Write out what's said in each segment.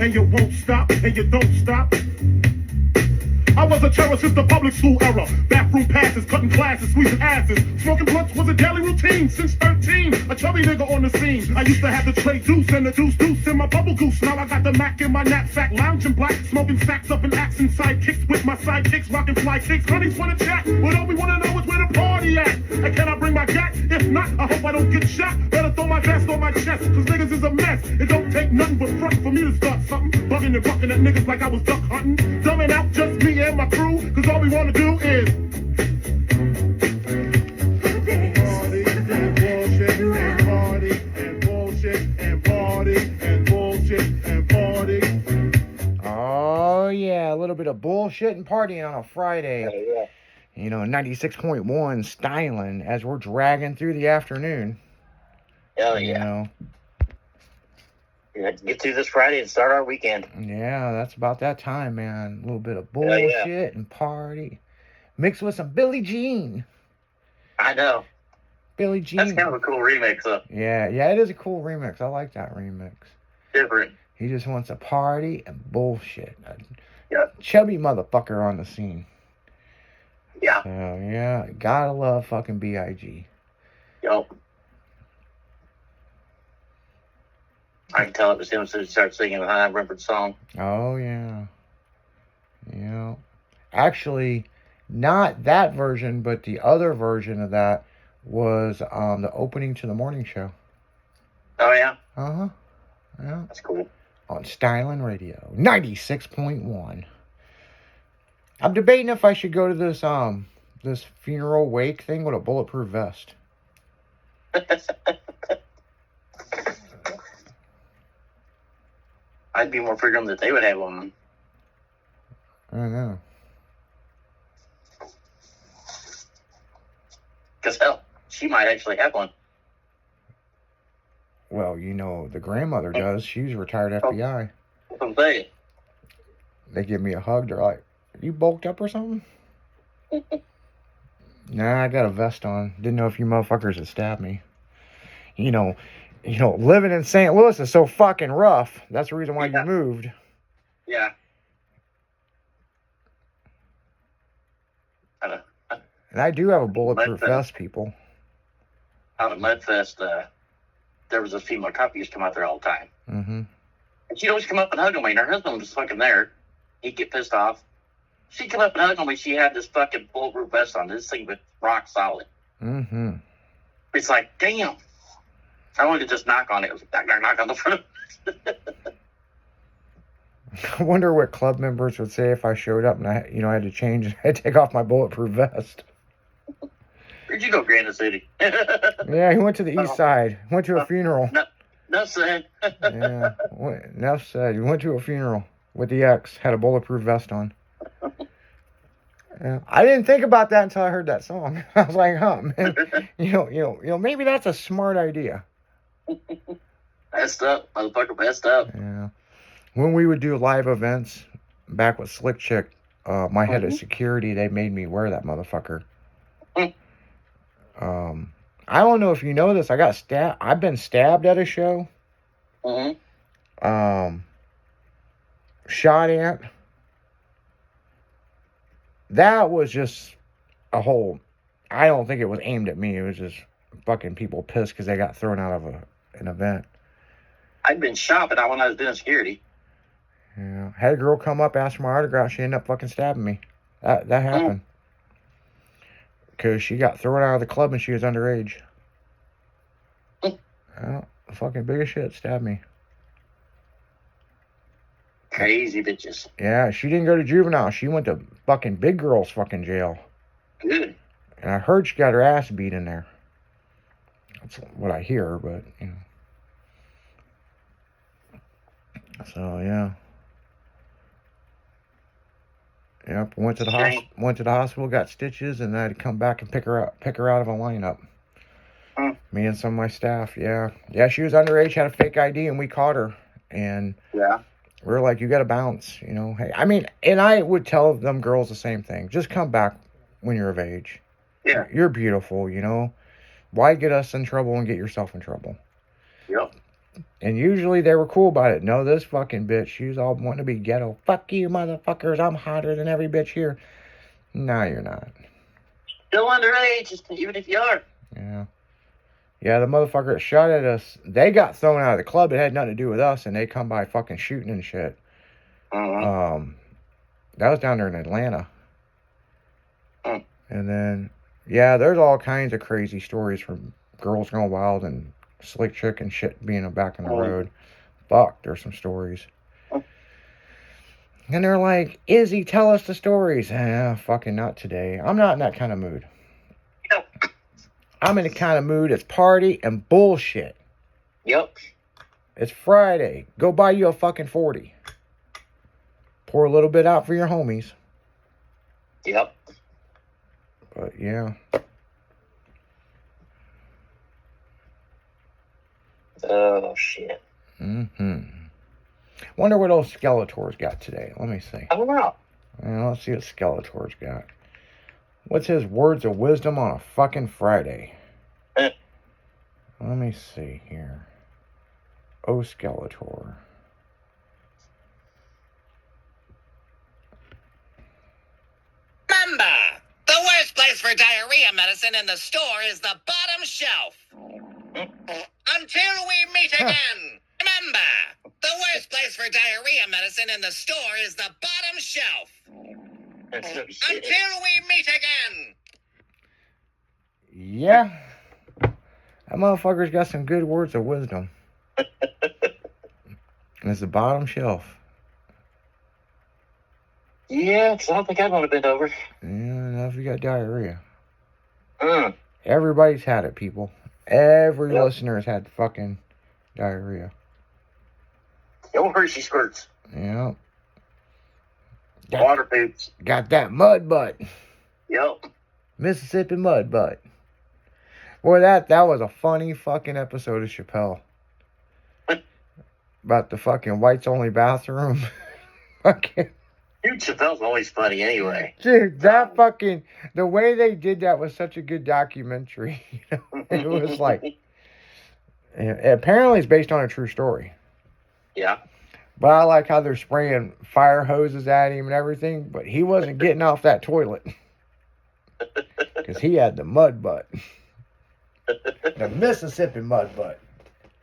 and you won't stop, and you don't stop. I was a terror since the public school era. Bathroom passes, cutting classes, squeezing asses. Smoking blunts was a daily routine since 13. A chubby nigga on the scene. I used to have the tray deuce and the deuce in my bubble goose. Now I got the Mac in my knapsack, lounging black, smoking sacks up in accent sidekicks with my sidekicks, rocking fly kicks. Honeys wanna chat, but all we wanna know is where the party at. And can I bring my gat? If not, I hope I don't get shot. Better throw my vest on my chest, cause niggas is a mess. It don't take nothing but front for me to start something. Bugging and bucking at niggas like I was duck hunting. Dumbing out just me and my crew, cause all we wanna do is party and bullshit and party and bullshit and party and bullshit and party. Oh yeah, a little bit of bullshit and partying on a Friday. Oh, yeah. You know, 96.1 styling as we're dragging through the afternoon. Oh, You yeah. know, Let's get through this Friday and start our weekend. yeah, that's about that time, man. A little bit of Yeah, yeah. bullshit and party. Mixed with some Billie Jean. I know. Billie Jean. That's kind of a cool remix, though. Yeah, it is a cool remix. I like that remix. Different. He just wants a party and bullshit. A Yeah. chubby motherfucker on the scene. Yeah. So, yeah, gotta love fucking B.I.G. Yo. I can tell it was him as soon as he started singing the High Remembered song. Oh, yeah. Yeah. Actually, not that version, but the other version of that was the opening to the morning show. Oh, yeah? Uh-huh. Yeah. That's cool. On Styling Radio, 96.1. I'm debating if I should go to this funeral wake thing with a bulletproof vest. I'd be more figuring that they would have one. I don't know. Because, hell, she might actually have one. Well, you know, the grandmother does. She's retired FBI. That's what I'm saying. They give me a hug. They're like, "You bulked up or something?" Nah, I got a vest on. Didn't know if you motherfuckers had stabbed me. You know, living in St. Louis is so fucking rough. That's the reason why Yeah. you moved. Yeah. And I do have a bulletproof Like that. vest, people. Out at Mudfest, there was this female cop who used to come out there all the time. Mm-hmm. And she'd always come up and hug on me, and her husband was fucking there. He'd get pissed off. She'd come up and hug on me. She had this fucking bulletproof vest on. This thing was rock solid. Mm-hmm. It's like, damn. I wanted to just knock on it. It was like, knock on the front. I wonder what club members would say if I showed up and I had to change. I had to take off my bulletproof vest. Where'd you go, Granite City? Yeah, he went to the east side. Went to a funeral. No, son. Yeah, enough said. He went to a funeral with the ex. Had a bulletproof vest on. Yeah, I didn't think about that until I heard that song. I was like, "Huh, man, maybe that's a smart idea." Messed up. Motherfucker messed up. Yeah. When we would do live events back with Slick Chick, my head of security, they made me wear that motherfucker. I don't know if you know this. I got stabbed. I've been stabbed at a show. Mm-hmm. Shot at. That was just a whole. I don't think it was aimed at me. It was just fucking people pissed because they got thrown out of an event. I'd been shot, but not when I was doing security. Yeah. Had a girl come up, ask for my autograph. She ended up fucking stabbing me. That happened. Because she got thrown out of the club and she was underage. Well, the fucking biggest shit stabbed me. Crazy bitches. Yeah, she didn't go to juvenile. She went to fucking big girl's fucking jail. Good. And I heard she got her ass beat in there. That's what I hear, but, you know. So, yeah. Yep, went to the hospital, got stitches, and I had to come back and pick her out of a lineup. Me and some of my staff, yeah. Yeah, she was underage, had a fake ID, and we caught her. And Yeah. we were like, you got to bounce, you know. Hey, I mean, and I would tell them girls the same thing. Just come back when you're of age. Yeah. You're beautiful, you know. Why get us in trouble and get yourself in trouble? Yep. And usually they were cool about it. No, this fucking bitch, she was all wanting to be ghetto. Fuck you, motherfuckers. I'm hotter than every bitch here. No, you're not. Still underage, even if you are. Yeah. Yeah, the motherfucker that shot at us, they got thrown out of the club. It had nothing to do with us, and they come by fucking shooting and shit. That was down there in Atlanta. And then, yeah, there's all kinds of crazy stories from Girls Gone Wild and Slick Chick and shit being back on the road. Fuck, there's some stories. And they're like, Izzy, tell us the stories. Fucking not today. I'm not in that kind of mood. I'm in the kind of mood it's party and bullshit. Yep. It's Friday. Go buy you a fucking 40. Pour a little bit out for your homies. Yep. But yeah. Oh, shit. Wonder what old Skeletor's got today. Let me see. I don't know. Let's see what Skeletor's got. What's his words of wisdom on a fucking Friday? Let me see here. Oh, Skeletor. Remember, the worst place for diarrhea medicine in the store is the bottom shelf. Until we meet again. Remember, the worst place for diarrhea medicine in the store is the bottom shelf. Until we meet again. Yeah. That motherfucker's got some good words of wisdom. It's the bottom shelf. Yeah, because I don't think I'd want to bend over. Yeah, not if you got diarrhea. Mm. Everybody's had it, people. Every listener has had fucking diarrhea. No Hershey squirts. Yeah. Water poops. Got that mud butt. Yep. Mississippi mud butt. Boy, that was a funny fucking episode of Chappelle. About the fucking whites only bathroom. Fucking. Dude, Chappelle's always funny anyway. Dude, that fucking, the way they did that was such a good documentary. You know? It was like, apparently it's based on a true story. Yeah. But I like how they're spraying fire hoses at him and everything, but he wasn't getting off that toilet. Because he had the mud butt. The Mississippi mud butt.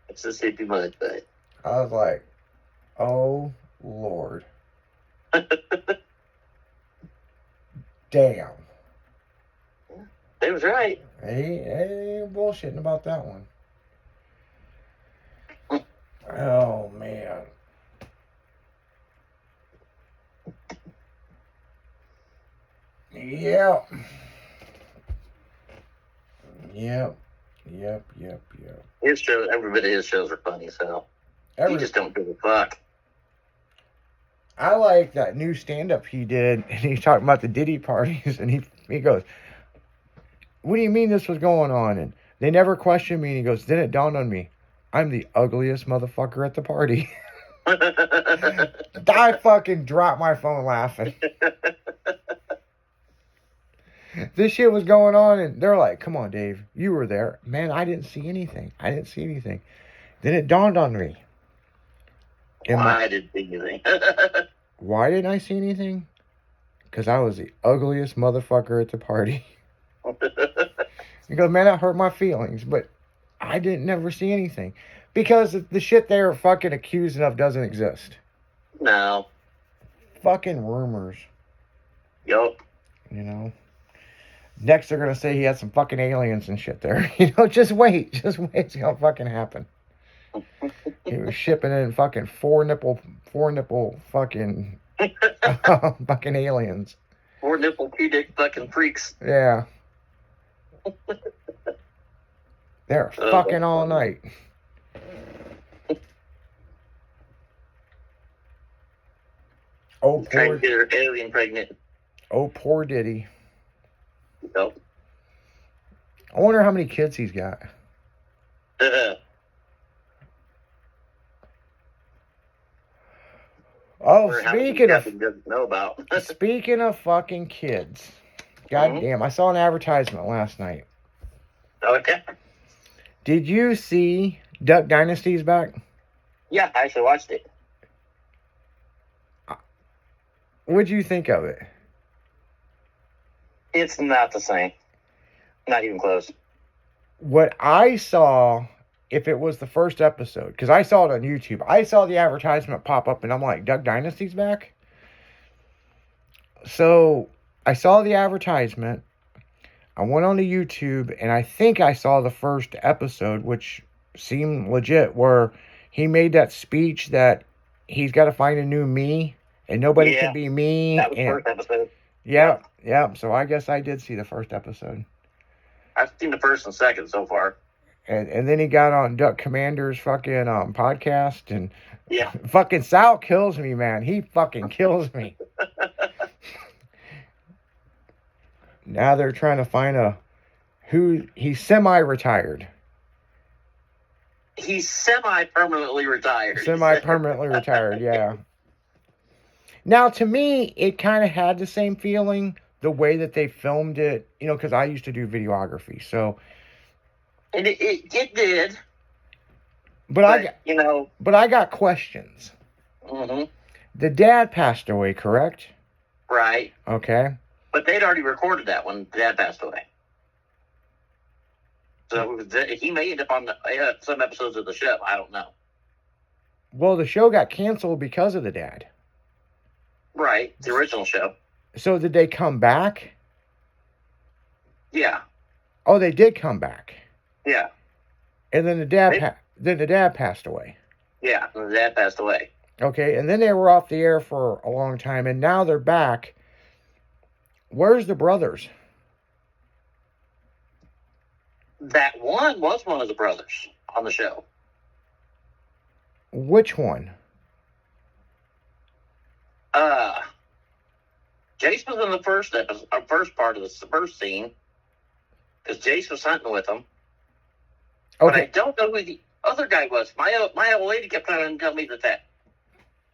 Mississippi mud butt. I was like, oh, Lord. Damn. They was right. He ain't bullshitting about that one. Oh, man. Yep. His show, every bit of his shows are funny as hell. He just don't give a fuck. I like that new stand-up he did, and he's talking about the Diddy parties, and he goes, what do you mean this was going on? And they never questioned me, and he goes, then it dawned on me, I'm the ugliest motherfucker at the party. I fucking dropped my phone laughing. This shit was going on, and they're like, come on, Dave, you were there. Man, I didn't see anything. Then it dawned on me. I didn't see anything. Why didn't I see anything? Because I was the ugliest motherfucker at the party. He goes, man, that hurt my feelings, but I didn't never see anything. Because the shit they were fucking accusing of doesn't exist. No. Fucking rumors. Yup. You know? Next they're going to say he had some fucking aliens and shit there. You know, just wait. It's going to fucking happen. He was shipping in fucking four nipple fucking fucking aliens. 4 nipple P-dick fucking freaks. Yeah. They're fucking all night. Oh, trying to get her alien pregnant. Oh, poor Diddy. Nope. I wonder how many kids he's got. Oh, speaking of fucking kids. God damn, I saw an advertisement last night. Okay. Did you see Duck Dynasty's back? Yeah, I actually watched it. What'd you think of it? It's not the same. Not even close. What I saw, if it was the first episode, because I saw it on YouTube, I saw the advertisement pop up and I'm like, Duck Dynasty's back? So I saw the advertisement. I went on to YouTube and I think I saw the first episode, which seemed legit, where he made that speech that he's got to find a new me and nobody can be me. That was the first episode. Yeah. So I guess I did see the first episode. I've seen the first and second so far. And then he got on Duck Commander's fucking podcast, and Yeah. fucking Sal kills me, man. He fucking kills me. Now they're trying to find he's semi-retired. He's semi-permanently retired. Semi-permanently retired, yeah. Now, to me, it kind of had the same feeling, the way that they filmed it, because I used to do videography, so. And it did. But I got questions. Mm-hmm. The dad passed away, correct? Right. Okay. But they'd already recorded that when Dad passed away. So he may end up on some episodes of the show. I don't know. Well, the show got canceled because of the dad. Right. The original show. So did they come back? Yeah. Oh, they did come back. Yeah. And then the dad passed away. Yeah. And Dad passed away. Okay, and then they were off the air for a long time, and now they're back. Where's the brothers? That one was one of the brothers on the show. Which one? Jace was in the first episode, first part of the first scene, because Jace was hunting with him. Okay. But I don't know who the other guy was. My old lady kept trying to tell me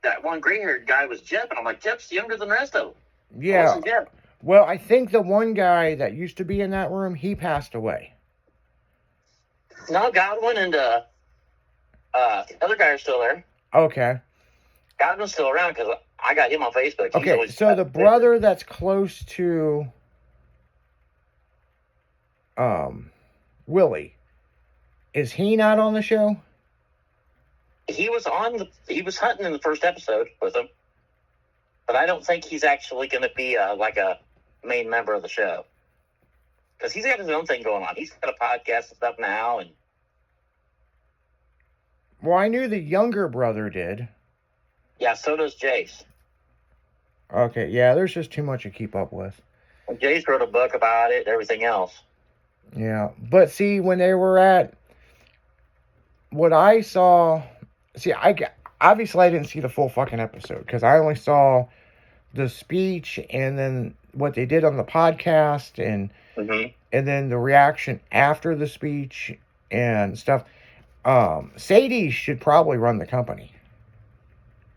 that one gray-haired guy was Jeff, and I'm like, Jeff's younger than the rest of them. Yeah. Jeff. Well, I think the one guy that used to be in that room, he passed away. No, Godwin and the other guy are still there. Okay. Godwin's still around because I got him on Facebook. Okay, so the brother that's close to Willie, is he not on the show? He was hunting in the first episode with him, but I don't think he's actually going to be like a main member of the show because he's got his own thing going on. He's got a podcast and stuff now, and well, I knew the younger brother did. Yeah, so does Jace. Okay, yeah, there's just too much to keep up with. And Jace wrote a book about it, everything else. Yeah, but see, when they were at what I saw, obviously I didn't see the full fucking episode because I only saw the speech and then what they did on the podcast and then the reaction after the speech and stuff. Sadie should probably run the company.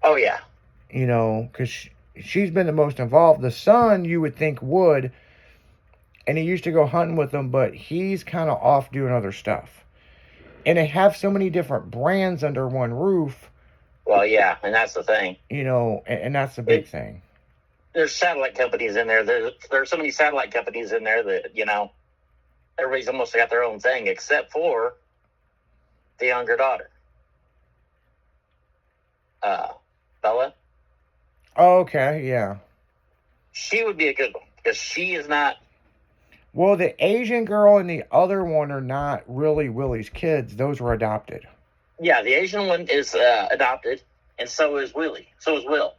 Oh, yeah. Because she's been the most involved. The son, you would think, would. And he used to go hunting with them, but he's kind of off doing other stuff. And they have so many different brands under one roof. Well, yeah, and that's the thing. And that's the big thing. There's satellite companies in there. There's so many satellite companies in there that, everybody's almost got their own thing except for the younger daughter. Bella. Oh, okay, yeah. She would be a good one because she is not. Well, the Asian girl and the other one are not really Willie's kids. Those were adopted. Yeah, the Asian one is adopted, and so is Willie. So is Will,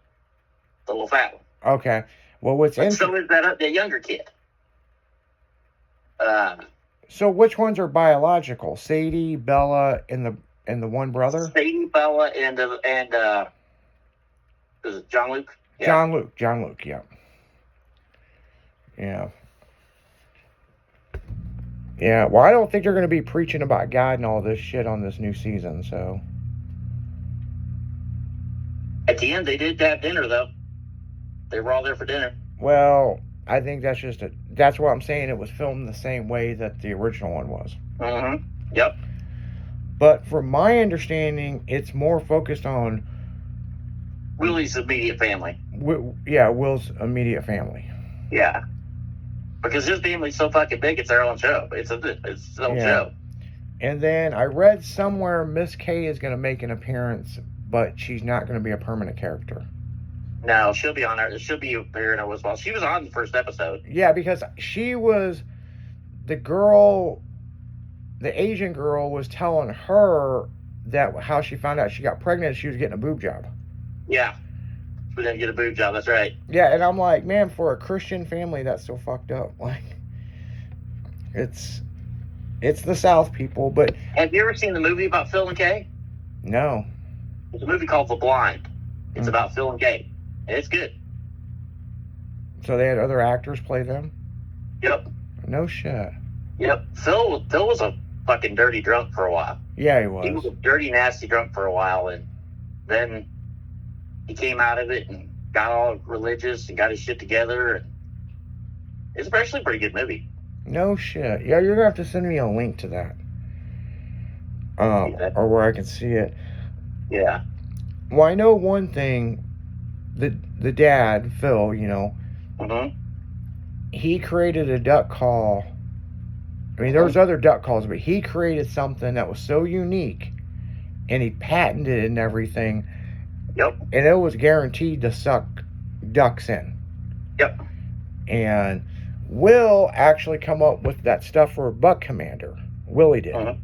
the little fat one. Okay. Well, what's interesting? So is the younger kid. So which ones are biological? Sadie, Bella, and the one brother. Sadie, Bella, and is it John Luke? Yeah. John Luke. Yeah. Yeah. Yeah. Well, I don't think they're going to be preaching about God and all this shit on this new season. So. At the end, they did have dinner though. They were all there for dinner. Well, I think that's what I'm saying. It was filmed the same way that the original one was. Mm-hmm. Yep. But from my understanding, it's more focused on Willie's immediate family. Will's immediate family. Yeah. Because his family's so fucking big, it's their own show. It's its own show. And then I read somewhere Miss K is going to make an appearance, but she's not going to be a permanent character. No, she'll be on there. She'll be appearing as well. She was on the first episode. Yeah, because she was the girl, the Asian girl was telling her that how she found out she got pregnant, she was getting a boob job. Yeah. We didn't get a boob job, that's right. Yeah, and I'm like, man, for a Christian family, that's so fucked up. Like, it's the South, people, but... Have you ever seen the movie about Phil and Kay? No. It's a movie called The Blind. It's about Phil and Kay. And it's good. So they had other actors play them? Yep. No shit. Yep. Phil was a fucking dirty drunk for a while. Yeah, he was. He was a dirty, nasty drunk for a while, and then he came out of it and got all religious and got his shit together. And it's actually a pretty good movie. No shit. Yeah, you're gonna have to send me a link to that. Or where I can see it. Yeah. Well, I know one thing. The dad, Phil, you know, he created a duck call. I mean, there was other duck calls, but he created something that was so unique, and he patented it and everything. Yep. And it was guaranteed to suck ducks in. Yep. And Will actually come up with that stuff for Buck Commander. Willie did.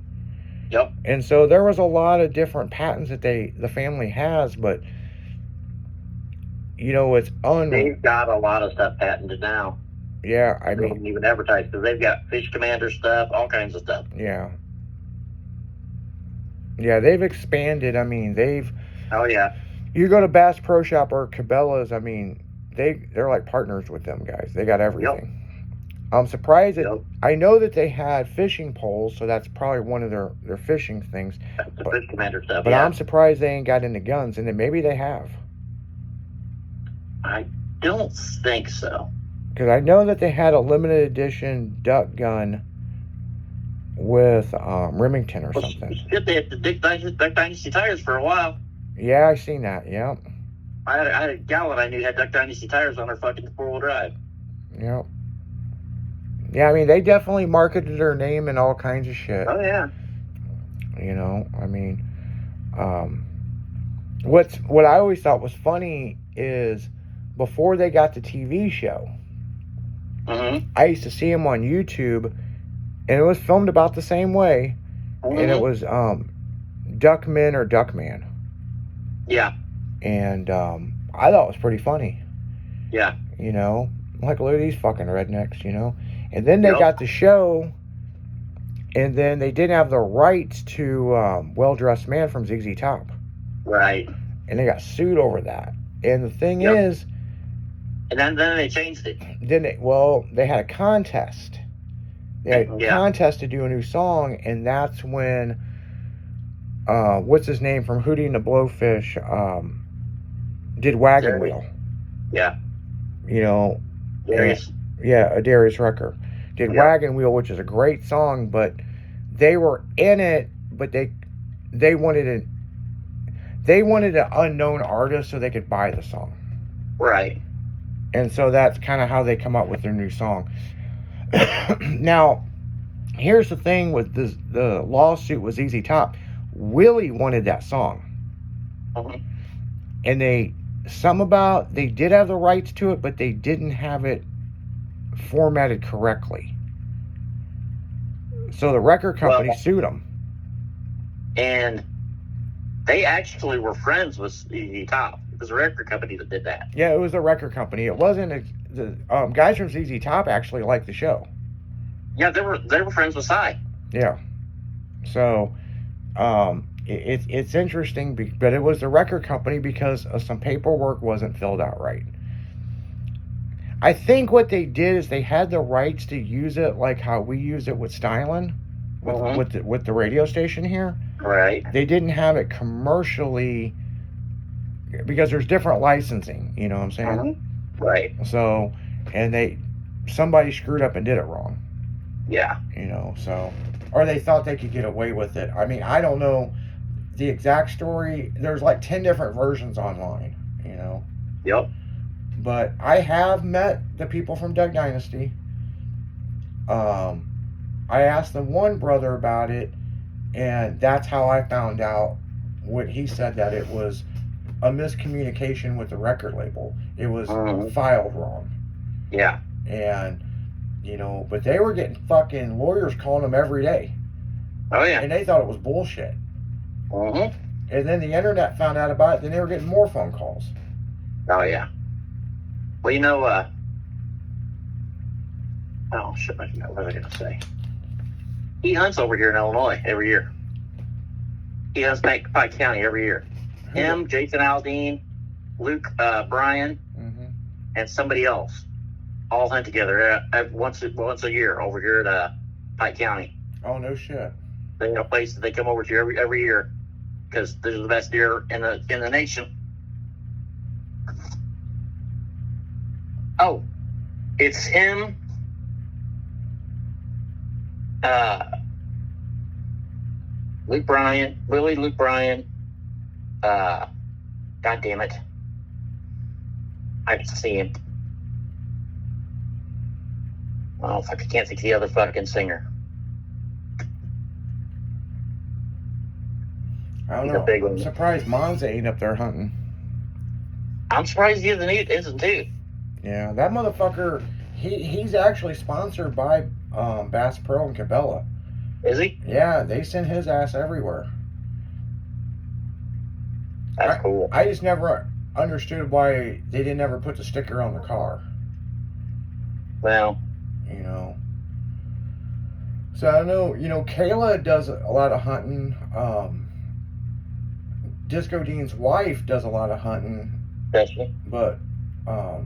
Yep. And so there was a lot of different patents that the family has, but you know, it's They've got a lot of stuff patented now. Yeah, I they mean, don't even advertise because they've got Fish Commander stuff, all kinds of stuff. Yeah. Yeah, they've expanded. I mean, Oh yeah. You go to Bass Pro Shop or Cabela's. I mean, they're like partners with them guys. They got everything. Yep. I'm surprised that I know that they had fishing poles, so that's probably one of their fishing things. That's the Fish Commander stuff. But I'm surprised they ain't got into guns, and then maybe they have. I don't think so. Because I know that they had a limited edition duck gun with Remington or something. Shit, they had the Duck Dynasty tires for a while. Yeah, I seen that. Yeah. I had a gal that I knew had Duck Dynasty tires on her fucking 4-wheel drive. Yep. Yeah, I mean, they definitely marketed their name and all kinds of shit. Oh yeah. You know, I mean, what I always thought was funny is before they got the TV show, I used to see them on YouTube, and it was filmed about the same way, and it was Duckman or Duckman. Yeah. And I thought it was pretty funny. Yeah. You know, like, look at these fucking rednecks, you know. And then they got the show, and then they didn't have the rights to Well Dressed Man from ZZ Top. Right. And they got sued over that. And the thing is... And then they changed it. They had a contest. They had a contest to do a new song, and that's when... what's his name from Hootie and the Blowfish did Wagon Wheel. Yeah. You know... Darius. Darius Rucker did Wagon Wheel, which is a great song, but they were in it, but they wanted an unknown artist so they could buy the song. Right. And so that's kind of how they come up with their new song. Now, here's the thing with the lawsuit with ZZ Top. Willie wanted that song. And they did have the rights to it, but they didn't have it formatted correctly. So the record company sued them. And they actually were friends with ZZ Top. It was a record company that did that. Yeah, it was a record company. It wasn't the guys from ZZ Top actually liked the show. Yeah, they were friends with Psy. Yeah. So it's interesting, but it was the record company because some paperwork wasn't filled out right. I think what they did is they had the rights to use it like how we use it with Stylin', with the radio station here. Right. They didn't have it commercially because there's different licensing, you know what I'm saying? Right. So, and somebody screwed up and did it wrong. Yeah. You know, so or they thought they could get away with it. I mean, I don't know the exact story. There's like 10 different versions online, you know. Yep. But I have met the people from Duck Dynasty. I asked the one brother about it, and that's how I found out. What he said, that it was a miscommunication with the record label. It was filed wrong. Yeah. And, you know, but they were getting fucking lawyers calling them every day. Oh, yeah. And they thought it was bullshit. Mm-hmm. And then the internet found out about it, then they were getting more phone calls. Oh, yeah. Well, you know, oh, shit, what was I going to say? He hunts over here in Illinois every year. He hunts Pike County every year. Him, Jason Aldean, Luke Bryan, and somebody else all hunt together once a year over here at Pike County. Oh, no shit. They have a place that they come over to every year because they're the best deer in the nation. Oh, it's him. Luke Bryan, Luke Bryan. God damn it. I can see him. Oh, fuck, I can't think of the other fucking singer. I don't He's know. a big one. I'm surprised Monza ain't up there hunting. I'm surprised he isn't too. Yeah, that motherfucker, he's actually sponsored by Bass Pro and Cabela. Is he? Yeah, they send his ass everywhere. That's cool. I just never understood why they didn't ever put the sticker on the car. Well, you know. So I know, you know, Kayla does a lot of hunting. Disco Dean's wife does a lot of hunting. does she? But I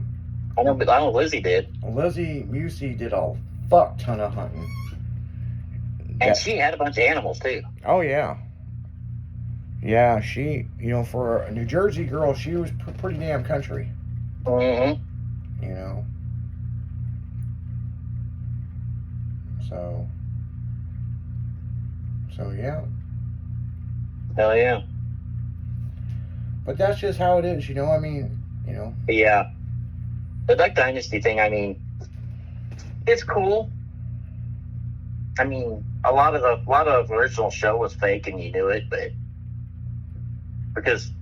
know Lizzie did. Lizzie Musey did a fuck ton of hunting. And she had a bunch of animals too. Oh yeah. Yeah, she, you know, for a New Jersey girl, she was pretty damn country. Mm-hmm. You know. So yeah. Hell yeah. But that's just how it is, you know. I mean, you know. Yeah. The Duck Dynasty thing, I mean, it's cool. I mean, a lot of the original show was fake, and you knew it, but because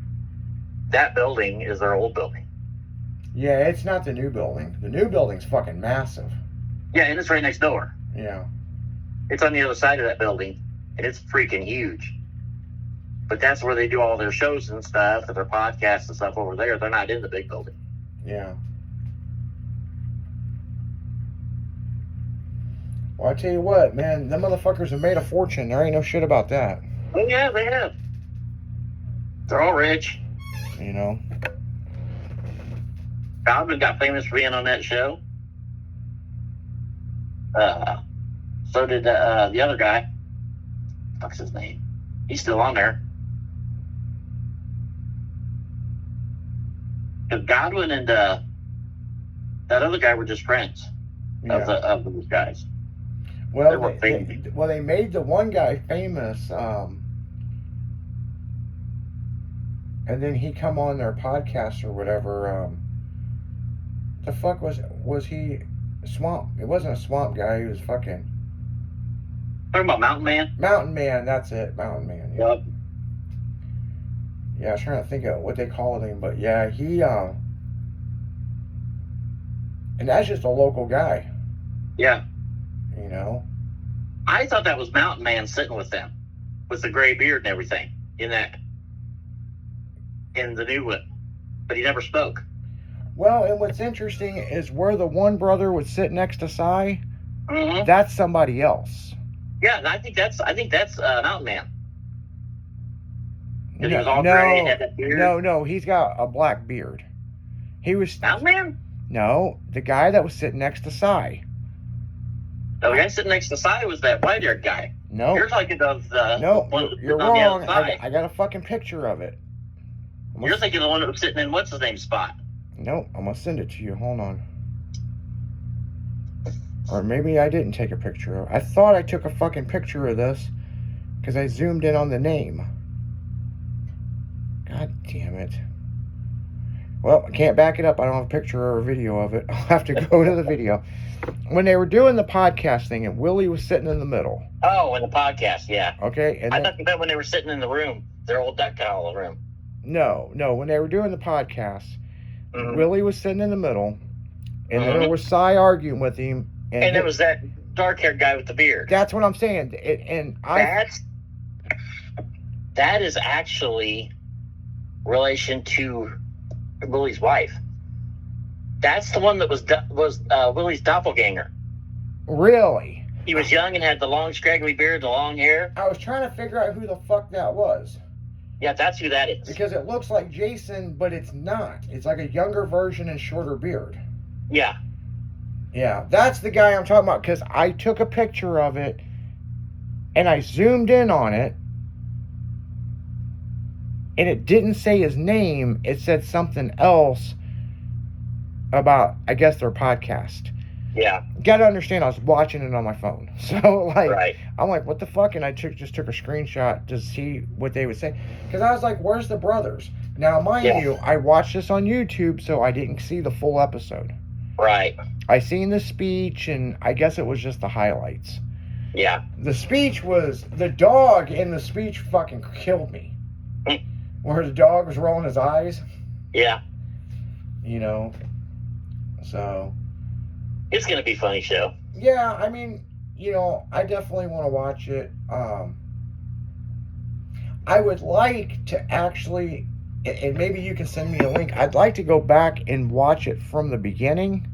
that building is their old building. Yeah, it's not the new building. The new building's fucking massive. Yeah, and it's right next door. Yeah. It's on the other side of that building, and it's freaking huge. But that's where they do all their shows and stuff, and their podcasts and stuff over there. They're not in the big building. Yeah. Well, I tell you what, man, them motherfuckers have made a fortune. There ain't no shit about that. Oh, yeah, they have. They're all rich. You know? Godwin got famous for being on that show. So did the other guy. What's his name? He's still on there. Because Godwin and that other guy were just friends of those guys. Well, they made the one guy famous, and then he come on their podcast or whatever. The fuck was he? Swamp? It wasn't a swamp guy. He was fucking Talking about Mountain Man. Mountain Man. That's it, Mountain Man. Yeah. Yep. Yeah, I was trying to think of what they called him, but yeah, he and that's just a local guy. Yeah. You know. I thought that was Mountain Man sitting with them, with the gray beard and everything in the new one, but he never spoke. Well, and what's interesting is where the one brother would sit next to Cy, Mm-hmm. that's somebody else. Yeah, and I think that's Mountain Man. He was all gray and had that beard. No, he's got a black beard. He was Mountain Man? No, the guy that was sitting next to Cy. No, the guy sitting next to Cy was that white-haired guy. No. You're talking of the No, one that was you're sitting on the wrong. other side. I got a fucking picture of it. You're thinking of the one that was sitting in what's-his-name spot. No, I'm gonna send it to you. Hold on. Or maybe I didn't take a picture of it. I thought I took a fucking picture of this because I zoomed in on the name. God damn it. Well, I can't back it up. I don't have a picture or a video of it. I'll have to go to the video. When they were doing the podcast thing and Willie was sitting in the middle. Oh, in the podcast, yeah. Okay. And I thought you meant when they were sitting in the room, their old duck call room. No. When they were doing the podcast, Mm-hmm. Willie was sitting in the middle, and there was Cy arguing with him. And there was that dark-haired guy with the beard. That's what I'm saying. That is actually relation to Willie's wife. That's the one that was Willie's doppelganger. Really? He was young and had the long, scraggly beard, the long hair. I was trying to figure out who the fuck that was. Yeah, that's who that is. Because it looks like Jason, but it's not. It's like a younger version and shorter beard. Yeah. Yeah, that's the guy I'm talking about, because I took a picture of it, and I zoomed in on it, and it didn't say his name. It said something else about, I guess, their podcast. Yeah. You gotta understand, I was watching it on my phone. So, like, right. I'm like, what the fuck? And I just took a screenshot to see what they would say. Because I was like, where's the brothers? Now, mind you, I watched this on YouTube, so I didn't see the full episode. Right. I seen the speech, and I guess it was just the highlights. Yeah. The speech was, the dog in the speech fucking killed me. Where the dog was rolling his eyes. Yeah. You know, so. It's going to be a funny show. Yeah, I mean, you know, I definitely want to watch it. I would like to actually, and maybe you can send me a link, I'd like to go back and watch it from the beginning.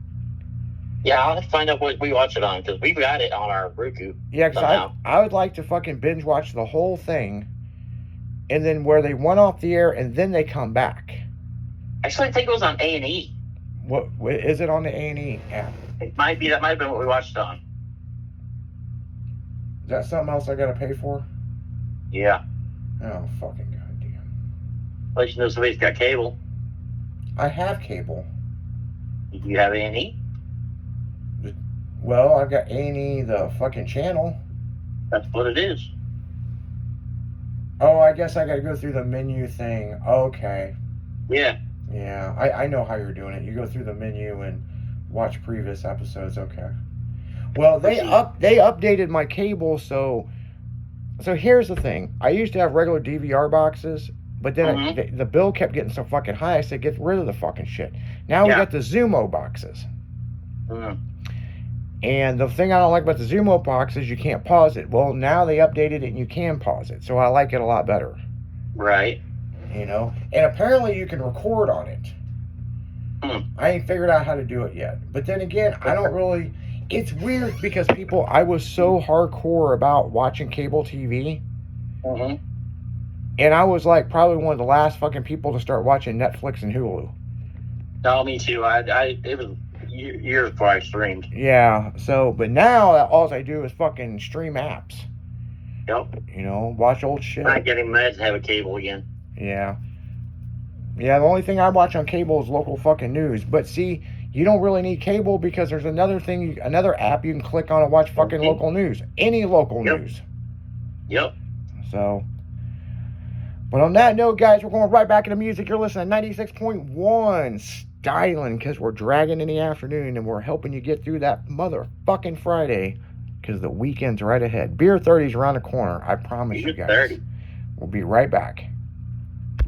Yeah, I'll have to find out what we watch it on, because we've got it on our Roku. Yeah, because I would like to fucking binge watch the whole thing, and then where they went off the air, and then they come back. Actually, I think it was on A&E. What is it on the A&E app? It might be. That might have been what we watched on. Is that something else I gotta pay for? Yeah. Oh, fucking goddamn. At least you know somebody's got cable. I have cable. Do you have A&E? Well, I've got A&E, the fucking channel. That's what it is. Oh, I guess I gotta go through the menu thing. Okay. Yeah. Yeah, I know how you're doing it. You go through the menu and watch previous episodes. Okay. Well, they updated my cable, so here's the thing. I used to have regular DVR boxes, but then the bill kept getting so fucking high. I said, get rid of the fucking shit. Now we got the Zumo boxes. Mm. And the thing I don't like about the Zumo box is you can't pause it. Well, now they updated it and you can pause it, so I like it a lot better. Right. You know, and apparently you can record on it. I ain't figured out how to do it yet. But then again, I don't really. It's weird because I was so hardcore about watching cable TV. Mm-hmm. And I was like probably one of the last fucking people to start watching Netflix and Hulu. No, me too. It was years before I streamed. Yeah, so, but now all I do is fucking stream apps. Yep. You know, watch old shit. I'm not getting mad to have a cable again. Yeah. Yeah, the only thing I watch on cable is local fucking news. But see, you don't really need cable because there's another app you can click on and watch fucking local news. Any local news. Yep. So, but on that note, guys, we're going right back into music. You're listening to 96.1 Styling, because we're dragging in the afternoon and we're helping you get through that motherfucking Friday because the weekend's right ahead. Beer 30's around the corner. I promise you guys. 30. We'll be right back.